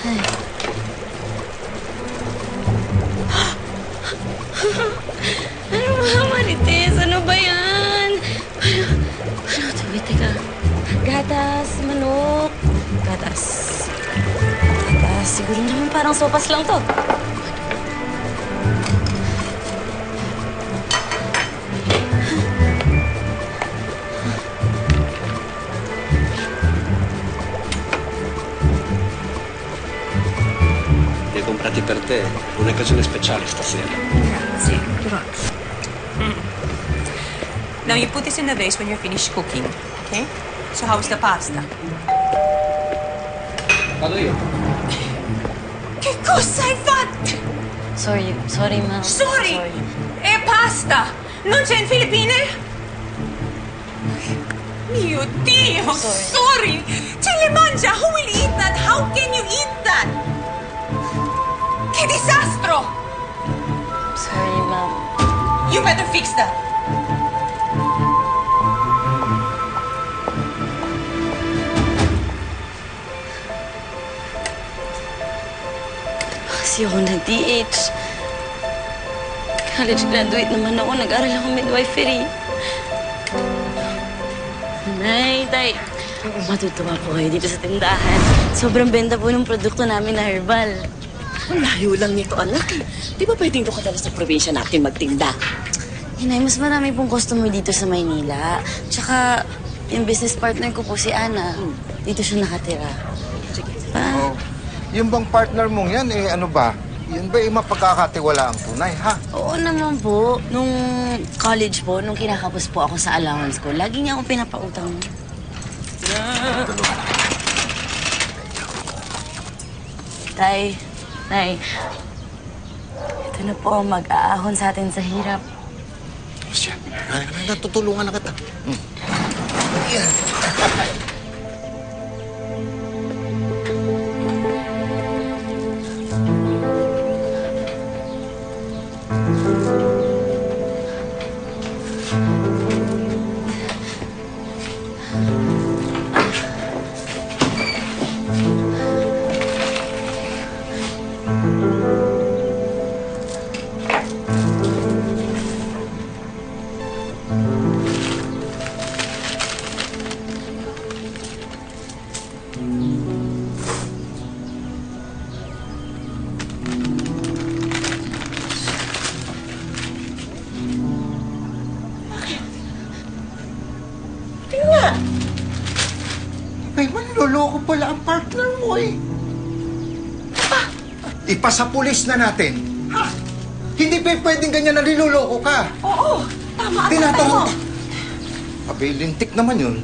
Okay. Ano ba, Marites? Ano ba yan? Teka. Gatas, manok. Gatas. Gatas. Siguro naman parang sopas lang to. Li ho comprati per te. Un'occasione speciale stasera. Grazie, grazie. Now, you put this in the vase when you're finished cooking, okay? So, how's the pasta? Vado io. Che cosa hai fatto? Sorry, ma'am. Sorry! È pasta! Non c'è in Filippine? Mio Dio! Sorry! Ce le mangia! Who will eat that? How can you eat that? Che disastro! Sorry, ma'am. You better fix that. Kasi ako nag-DH. College graduate naman ako. Nag-aral ako midwifery. Nay, tay. Matutuwa po kayo dito sa tindahan. Sobrang benta po ng produkto namin na herbal. Ang layo lang nito, anak. Di ba pwedeng doon ka dala sa probinsya natin magtinda? Inay, mas marami pong customer dito sa Maynila. Tsaka, yung business partner ko po si Ana. Dito siya nakatira. Sige. Oh. Yung bang partner mong yan, ano ba? Yun ba mapagkakatiwala ang tunay, ha? Oo naman po. Nung college po, nung kinakapos po ako sa allowance ko, lagi niya akong pinapautang. Tay, Nay, ito na po ang mag-aahon sa atin sa hirap. Siya, natutulungan na kita. Yan. Ay, manloloko pala ang partner mo eh. Ipasa pulis na natin. Ha? Hindi pa pwedeng ganyan na niloloko ka. Oo, tama. Tinatanong ka. Abay, lintik naman yun.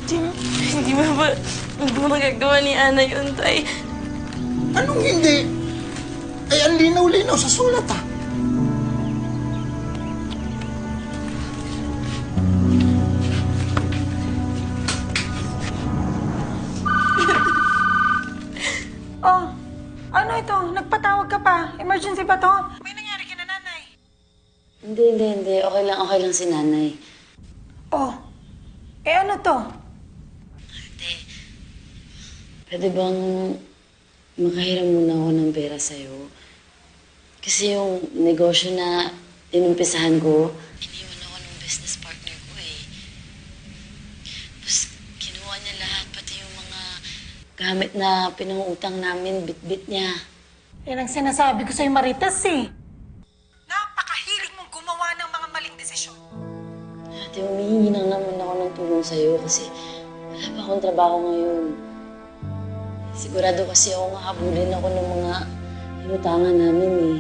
Hindi mo magagawa ni Ana yun, Tay. Anong hindi? Ay, ang linaw-linaw sa sulat, ha? Oh, ano ito? Nagpatawag ka pa. Emergency ba to? May nangyari kina nanay. Hindi. Okay lang si Nanay. Oh, ano to? Pwede bang makahiram muna ako ng pera sa'yo? Kasi yung negosyo na inumpisahan ko, iniwan ako ng business partner ko eh. Tapos kinuha niya lahat, pati yung mga gamit na pinangutang namin, bit-bit niya. Yan ang sinasabi ko sa'yo, Marites eh. Napakahilig mong gumawa ng mga maling desisyon. Ate, humihingi lang naman ako ng tulong sa'yo kasi wala pa akong trabaho ngayon. Sigurado kasi ako nga habulin ako ng mga inutangan namin eh.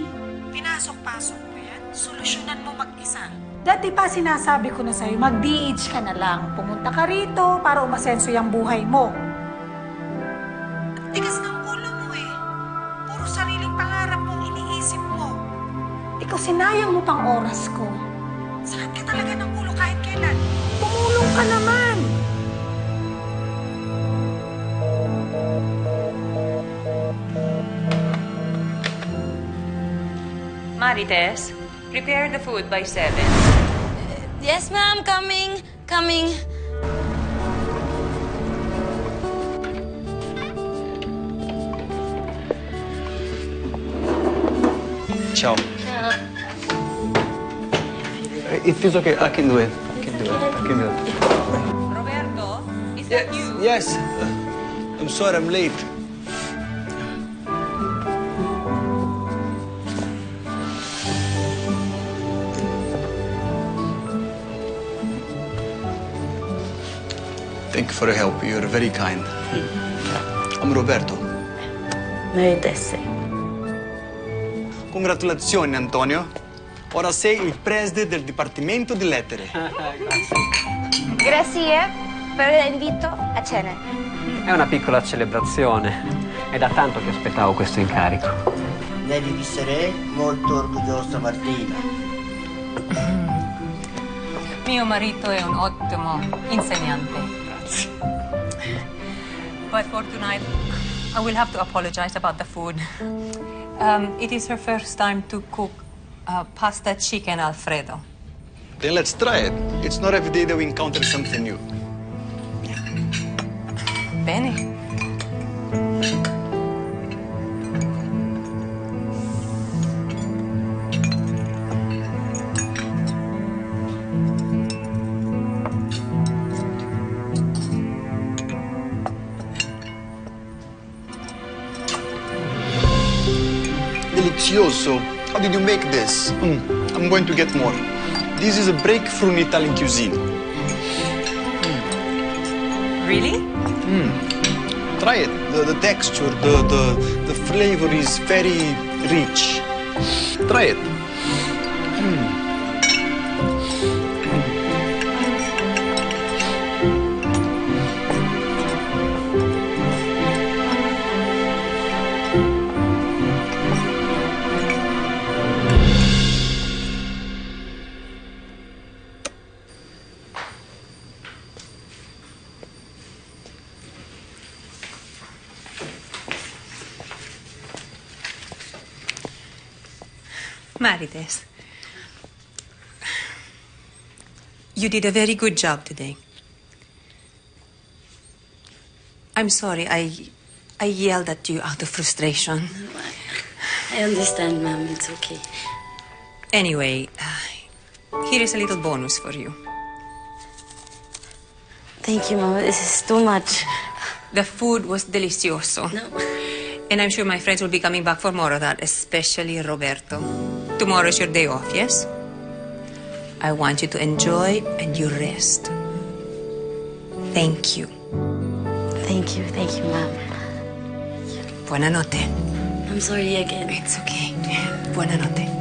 Pinasok-pasok mo yan. Solusyonan mo mag-isa. Dati pa sinasabi ko na sa'yo, mag-DH ka na lang. Pumunta ka rito para umasenso yung buhay mo. Tigas ng ulo mo eh. Puro sariling pangarap mong iniisip mo. Ikaw, sinayang mo pang oras ko. Sakit ka talaga ng ulo kahit kailan. Tumulong ka naman. Marites, prepare the food by 7. Yes, ma'am. Coming. Coming. Ciao. It feels okay. I can do it. I can do it. I can do it. Roberto, is that you? Yes. I'm sorry I'm late. Thank you for your help. You're very kind. I'm Roberto. Marites. Congratulazioni, Antonio. Ora sei il preside del Dipartimento di Lettere. Grazie per l'invito a cena. È una piccola celebrazione. È da tanto che aspettavo questo incarico. Ne devi essere molto orgogliosa, Martina. Mio marito è un ottimo insegnante. But for tonight, I will have to apologize about the food. It is her first time to cook pasta chicken Alfredo. Then let's try it. It's not every day that we encounter something new. Bene. Delizioso. How did you make this? I'm going to get more. This is a breakthrough in Italian cuisine. Really? Try it. The texture, the flavor is very rich. Try it. Marites, you did a very good job today. I'm sorry, I yelled at you out of frustration. I understand, ma'am. It's okay. Anyway, here is a little bonus for you. Thank you, ma'am. This is too much. The food was delicioso. No. And I'm sure my friends will be coming back for more of that, especially Roberto. Tomorrow is your day off, yes? I want you to enjoy and you rest. Thank you. Thank you, ma'am. Buonanotte. I'm sorry again. It's okay. Buonanotte.